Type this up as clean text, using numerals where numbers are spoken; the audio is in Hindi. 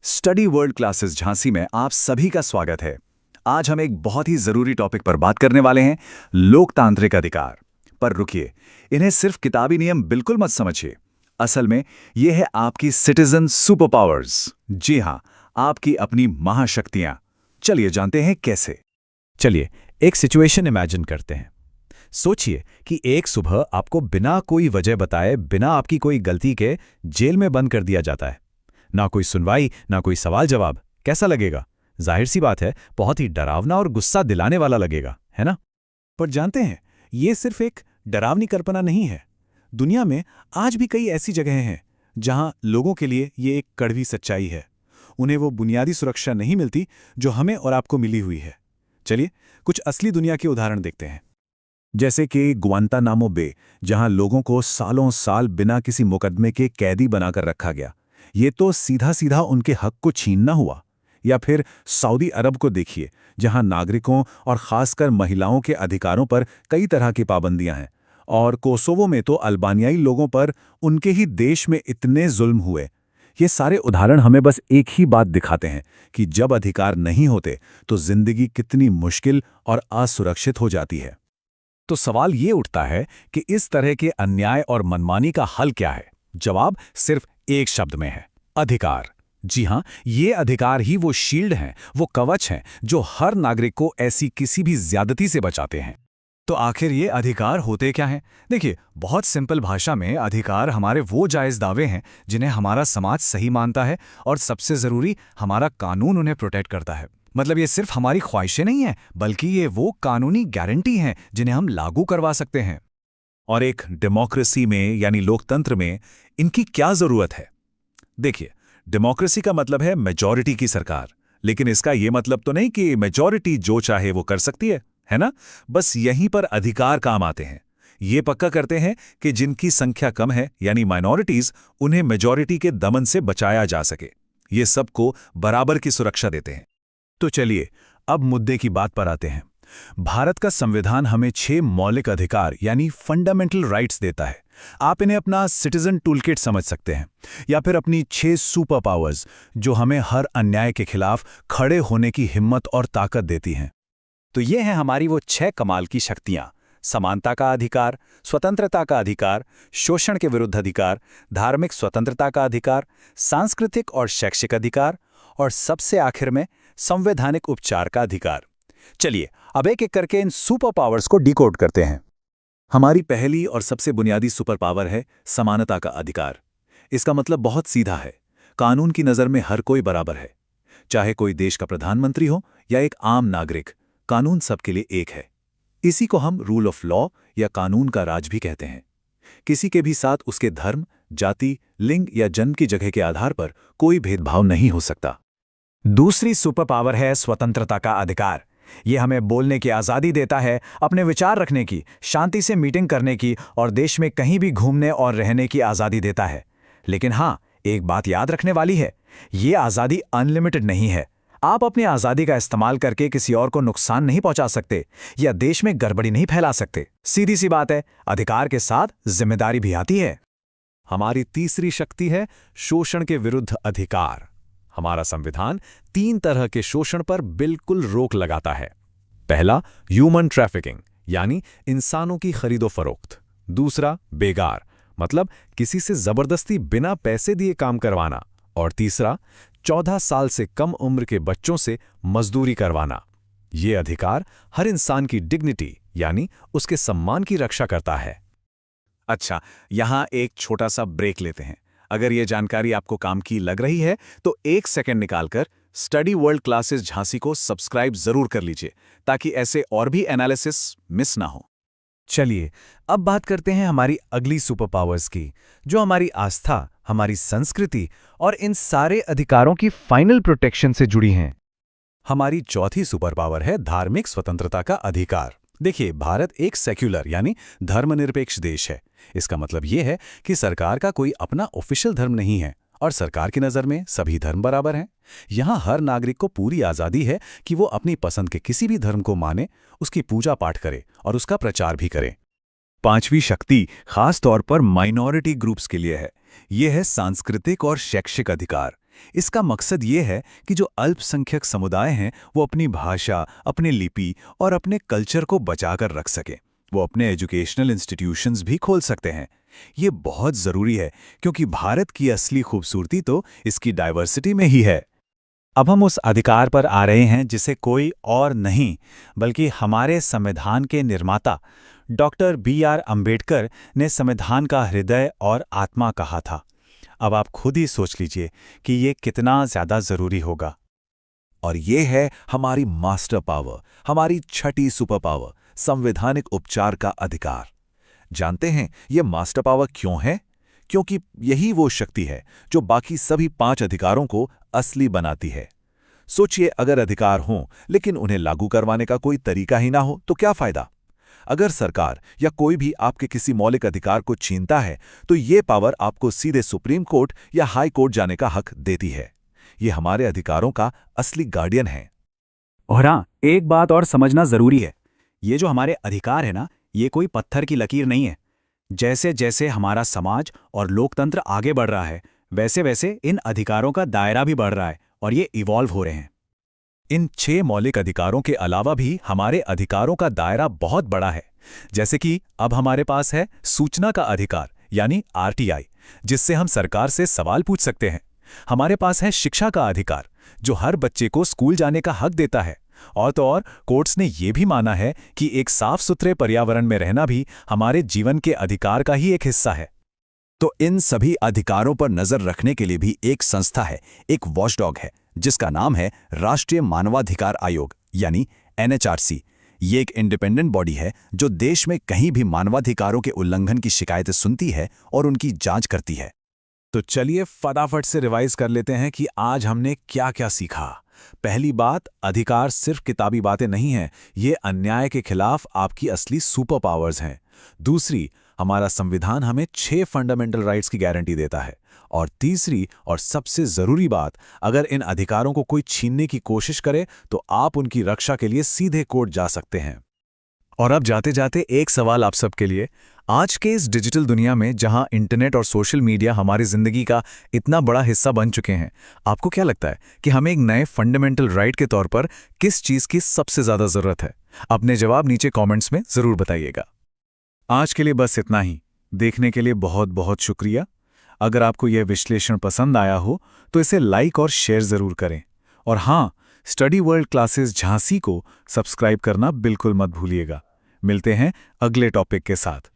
स्टडी वर्ल्ड क्लासेस झांसी में आप सभी का स्वागत है। आज हम एक बहुत ही जरूरी टॉपिक पर बात करने वाले हैं, लोकतांत्रिक अधिकार। पर रुकिए, इन्हें सिर्फ किताबी नियम बिल्कुल मत समझिए। असल में यह है आपकी सिटीजन सुपर पावर्स। जी हां, आपकी अपनी महाशक्तियां। चलिए जानते हैं कैसे। चलिए एक सिचुएशन इमेजिन करते हैं। सोचिए कि एक सुबह आपको बिना कोई वजह बताए, बिना आपकी कोई गलती के जेल में बंद कर दिया जाता है। ना कोई सुनवाई, ना कोई सवाल जवाब। कैसा लगेगा? जाहिर सी बात है, बहुत ही डरावना और गुस्सा दिलाने वाला लगेगा, है ना? पर जानते हैं, ये सिर्फ एक डरावनी कल्पना नहीं है। दुनिया में आज भी कई ऐसी जगहें हैं जहां लोगों के लिए ये एक कड़वी सच्चाई है। उन्हें वो बुनियादी सुरक्षा नहीं मिलती जो हमें और आपको मिली हुई है। चलिए कुछ असली दुनिया के उदाहरण देखते हैं। जैसे कि ग्वांतानामो बे, जहां लोगों को सालों साल बिना किसी मुकदमे के कैदी बनाकर रखा गया। ये तो सीधा सीधा उनके हक को छीनना हुआ। या फिर सऊदी अरब को देखिए, जहां नागरिकों और खासकर महिलाओं के अधिकारों पर कई तरह की पाबंदियां हैं। और कोसोवो में तो अल्बानियाई लोगों पर उनके ही देश में इतने जुल्म हुए। ये सारे उदाहरण हमें बस एक ही बात दिखाते हैं कि जब अधिकार नहीं होते तो जिंदगी कितनी मुश्किल और असुरक्षित हो जाती है। तो सवाल ये उठता है कि इस तरह के अन्याय और मनमानी का हल क्या है? जवाब सिर्फ एक शब्द में है: अधिकार। जी हां, ये अधिकार ही वो शील्ड हैं, वो कवच हैं जो हर नागरिक को ऐसी किसी भी ज्यादती से बचाते हैं। तो आखिर ये अधिकार होते क्या हैं? देखिए, बहुत सिंपल भाषा में अधिकार हमारे वो जायज़ दावे हैं जिन्हें हमारा समाज सही मानता है, और सबसे ज़रूरी, हमारा कानून उन्हें प्रोटेक्ट करता है। मतलब ये सिर्फ हमारी ख्वाहिशें नहीं हैं, बल्कि ये वो कानूनी गारंटी हैं जिन्हें हम लागू करवा सकते हैं। और एक डेमोक्रेसी में यानी लोकतंत्र में इनकी क्या ज़रूरत है? देखिए, डेमोक्रेसी का मतलब है मेजॉरिटी की सरकार। लेकिन इसका ये मतलब तो नहीं कि मेजॉरिटी जो चाहे वो कर सकती है ना? बस यहीं पर अधिकार काम आते हैं। ये पक्का करते हैं कि जिनकी संख्या कम है यानी माइनॉरिटीज, उन्हें मेजॉरिटी के दमन से बचाया जा सके। ये सबको बराबर की सुरक्षा देते हैं। तो चलिए अब मुद्दे की बात पर आते हैं। भारत का संविधान हमें 6 मौलिक अधिकार यानी फंडामेंटल राइट्स देता है। आप इन्हें अपना सिटीजन टूलकिट समझ सकते हैं, या फिर अपनी 6 सुपर पावर्स जो हमें हर अन्याय के खिलाफ खड़े होने की हिम्मत और ताकत देती हैं। तो ये हैं हमारी वो 6 कमाल की शक्तियां: समानता का अधिकार, स्वतंत्रता का अधिकार, शोषण के विरुद्ध अधिकार, धार्मिक स्वतंत्रता का अधिकार, सांस्कृतिक और शैक्षिक अधिकार, और सबसे आखिर में संवैधानिक उपचार का अधिकार। चलिए अब एक एक करके इन सुपर पावर्स को डिकोड करते हैं। हमारी पहली और सबसे बुनियादी सुपर पावर है समानता का अधिकार। इसका मतलब बहुत सीधा है। कानून की नज़र में हर कोई बराबर है। चाहे कोई देश का प्रधानमंत्री हो या एक आम नागरिक, कानून सबके लिए एक है। इसी को हम रूल ऑफ लॉ या कानून का राज भी कहते हैं। किसी के भी साथ उसके धर्म, जाति, लिंग या जन्म की जगह के आधार पर कोई भेदभाव नहीं हो सकता। दूसरी सुपर पावर है स्वतंत्रता का अधिकार। ये हमें बोलने की आज़ादी देता है, अपने विचार रखने की, शांति से मीटिंग करने की और देश में कहीं भी घूमने और रहने की आज़ादी देता है। लेकिन हाँ, एक बात याद रखने वाली है, ये आज़ादी अनलिमिटेड नहीं है। आप अपनी आज़ादी का इस्तेमाल करके किसी और को नुकसान नहीं पहुंचा सकते या देश में गड़बड़ी नहीं फैला सकते। सीधी सी बात है, अधिकार के साथ जिम्मेदारी भी आती है। हमारी तीसरी शक्ति है शोषण के विरुद्ध अधिकार। हमारा संविधान 3 तरह के शोषण पर बिल्कुल रोक लगाता है। पहला, ह्यूमन ट्रैफिकिंग यानी इंसानों की खरीदो फरोख्त। दूसरा, बेगार मतलब किसी से जबरदस्ती बिना पैसे दिए काम करवाना। और तीसरा, 14 साल से कम उम्र के बच्चों से मजदूरी करवाना। ये अधिकार हर इंसान की डिग्निटी यानी उसके सम्मान की रक्षा करता है। अच्छा, यहां एक छोटा सा ब्रेक लेते हैं। अगर ये जानकारी आपको काम की लग रही है तो 1 सेकंड निकालकर स्टडी वर्ल्ड क्लासेस झांसी को सब्सक्राइब जरूर कर लीजिए, ताकि ऐसे और भी एनालिसिस मिस ना हो। चलिए अब बात करते हैं हमारी अगली सुपर पावर्स की, जो हमारी आस्था, हमारी संस्कृति और इन सारे अधिकारों की फाइनल प्रोटेक्शन से जुड़ी हैं। हमारी चौथी सुपर पावर है धार्मिक स्वतंत्रता का अधिकार। देखिए, भारत एक सेक्युलर यानी धर्मनिरपेक्ष देश है। इसका मतलब यह है कि सरकार का कोई अपना ऑफिशियल धर्म नहीं है और सरकार की नज़र में सभी धर्म बराबर हैं। यहाँ हर नागरिक को पूरी आज़ादी है कि वो अपनी पसंद के किसी भी धर्म को माने, उसकी पूजा पाठ करे और उसका प्रचार भी करे। पांचवी शक्ति खास तौर पर माइनॉरिटी ग्रुप्स के लिए है। यह है सांस्कृतिक और शैक्षिक अधिकार। इसका मकसद ये है कि जो अल्पसंख्यक समुदाय हैं वो अपनी भाषा, अपनी लिपि और अपने कल्चर को बचाकर रख सकें। वो अपने एजुकेशनल इंस्टीट्यूशंस भी खोल सकते हैं। ये बहुत ज़रूरी है क्योंकि भारत की असली खूबसूरती तो इसकी डाइवर्सिटी में ही है। अब हम उस अधिकार पर आ रहे हैं जिसे कोई और नहीं बल्कि हमारे संविधान के निर्माता डॉक्टर B.R. अम्बेडकर ने संविधान का हृदय और आत्मा कहा था। अब आप खुद ही सोच लीजिए कि ये कितना ज़्यादा ज़रूरी होगा। और ये है हमारी मास्टर पावर, हमारी छठी सुपर पावर, संवैधानिक उपचार का अधिकार। जानते हैं ये मास्टर पावर क्यों है? क्योंकि यही वो शक्ति है जो बाकी सभी 5 अधिकारों को असली बनाती है। सोचिए, अगर अधिकार हों लेकिन उन्हें लागू करवाने का कोई तरीका ही ना हो तो क्या फायदा? अगर सरकार या कोई भी आपके किसी मौलिक अधिकार को छीनता है तो ये पावर आपको सीधे सुप्रीम कोर्ट या हाई कोर्ट जाने का हक देती है। ये हमारे अधिकारों का असली गार्डियन है। और हाँ, एक बात और समझना जरूरी है। ये जो हमारे अधिकार है ना, ये कोई पत्थर की लकीर नहीं है। जैसे जैसे हमारा समाज और लोकतंत्र आगे बढ़ रहा है, वैसे वैसे इन अधिकारों का दायरा भी बढ़ रहा है और ये इवॉल्व हो रहे हैं। इन 6 मौलिक अधिकारों के अलावा भी हमारे अधिकारों का दायरा बहुत बड़ा है। जैसे कि अब हमारे पास है सूचना का अधिकार यानी RTI, जिससे हम सरकार से सवाल पूछ सकते हैं। हमारे पास है शिक्षा का अधिकार, जो हर बच्चे को स्कूल जाने का हक देता है। और तो और कोर्ट्स ने यह भी माना है कि एक साफ सुथरे पर्यावरण में रहना भी हमारे जीवन के अधिकार का ही एक हिस्सा है। तो इन सभी अधिकारों पर नजर रखने के लिए भी एक संस्था है, एक वॉचडॉग है, जिसका नाम है राष्ट्रीय मानवाधिकार आयोग यानी NHRC। ये एक इंडिपेंडेंट बॉडी है जो देश में कहीं भी मानवाधिकारों के उल्लंघन की शिकायतें सुनती है और उनकी जांच करती है। तो चलिए फटाफट से रिवाइज कर लेते हैं कि आज हमने क्या क्या सीखा। पहली बात, अधिकार सिर्फ किताबी बातें नहीं हैं, ये अन्याय के खिलाफ आपकी असली सुपर पावर्स हैं। दूसरी, हमारा संविधान हमें 6 फंडामेंटल राइट्स की गारंटी देता है। और तीसरी और सबसे जरूरी बात, अगर इन अधिकारों को कोई छीनने की कोशिश करे तो आप उनकी रक्षा के लिए सीधे कोर्ट जा सकते हैं। और अब जाते जाते एक सवाल आप सबके लिए। आज के इस डिजिटल दुनिया में जहां इंटरनेट और सोशल मीडिया हमारी जिंदगी का इतना बड़ा हिस्सा बन चुके हैं, आपको क्या लगता है कि हमें एक नए फंडामेंटल राइट के तौर पर किस चीज़ की सबसे ज़्यादा ज़रूरत है? अपने जवाब नीचे कमेंट्स में ज़रूर बताइएगा। आज के लिए बस इतना ही। देखने के लिए बहुत बहुत शुक्रिया। अगर आपको यह विश्लेषण पसंद आया हो तो इसे लाइक और शेयर ज़रूर करें। और हाँ, स्टडी वर्ल्ड क्लासेस झांसी को सब्सक्राइब करना बिल्कुल मत भूलिएगा। मिलते हैं अगले टॉपिक के साथ।